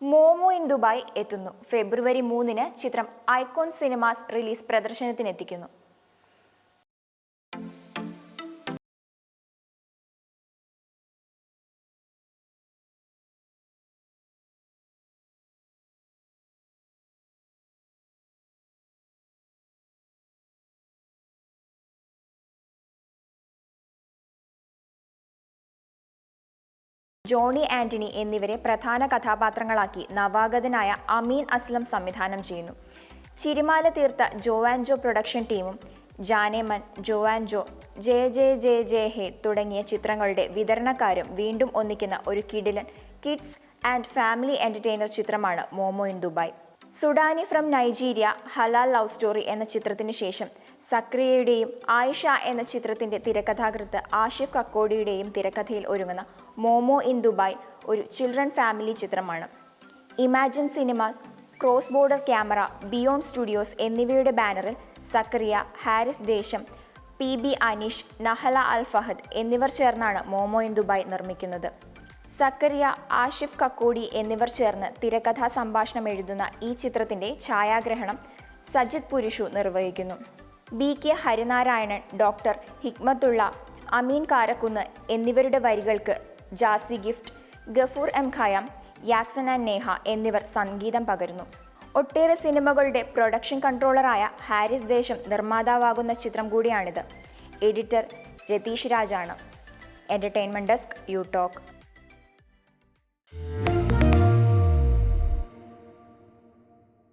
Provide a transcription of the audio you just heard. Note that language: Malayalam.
മോമോ ഇൻ ദുബായ് എത്തുന്നു. ഫെബ്രുവരി 3-ന് ചിത്രം ഐക്കോൺ സിനിമാസ് റിലീസ് പ്രദർശനത്തിനെത്തിക്കുന്നു. ജോണി ആന്റണി എന്നിവരെ പ്രധാന കഥാപാത്രങ്ങളാക്കി നവാഗതനായ അമീൻ അസ്ലം സംവിധാനം ചെയ്യുന്നു. ചിരിമാല തീർത്ത ജോവാൻജോ പ്രൊഡക്ഷൻ ടീമും ജാനേമൻ, ജോവാൻജോ, ജയ ജയ ജയ ജയ ഹേ തുടങ്ങിയ ചിത്രങ്ങളുടെ വിതരണക്കാരും വീണ്ടും ഒന്നിക്കുന്ന ഒരു കിടിലൻ കിഡ്സ് ആൻഡ് ഫാമിലി എന്റർടൈനർ ചിത്രമാണ് momo in Dubai. Sudani from Nigeria Halaal love story എന്ന ചിത്രത്തിനു ശേഷം സക്രിയയുടെയും ആയിഷ എന്ന ചിത്രത്തിന്റെ തിരക്കഥാകൃത്ത് ആഷിഫ് കക്കോടിയുടെയും തിരക്കഥയിൽ ഒരുങ്ങുന്ന മോമോ ഇൻ ദുബായ് ഒരു ചിൽഡ്രൻ ഫാമിലി ചിത്രമാണ്. Imagine cinema, cross border camera, beyond studios എന്നിവയുടെ ബാനറിൽ സക്രിയ, ഹാരിസ് ദേശം, PB അനീഷ്, നഹല അൽ ഫഹദ് എന്നിവർ ചേർന്നാണ് മോമോ ഇൻ ദുബായ് നിർമ്മിക്കുന്നത്. സക്കരിയ, ആഷിഫ് കക്കോടി എന്നിവർ ചേർന്ന് തിരക്കഥാ സംഭാഷണം എഴുതുന്ന ഈ ചിത്രത്തിന്റെ ഛായാഗ്രഹണം സജിത് പുരുഷു നിർവഹിക്കുന്നു. BK ഹരിനാരായണൻ, ഡോക്ടർ ഹിക്മത്തുള്ള, അമീൻ കാരക്കുന്ന് എന്നിവരുടെ വരികൾക്ക് Jassie Gift, Gafoor M Khayam, Yakzan and Neha എന്നിവർ സംഗീതം പകരുന്നു. ഒട്ടേറെ സിനിമകളുടെ പ്രൊഡക്ഷൻ കൺട്രോളറായ ഹാരിസ് ദേശം നിർമ്മാതാവാകുന്ന ചിത്രം കൂടിയാണിത്. എഡിറ്റർ രതീഷ് രാജാണ്. Entertainment desk, you talk.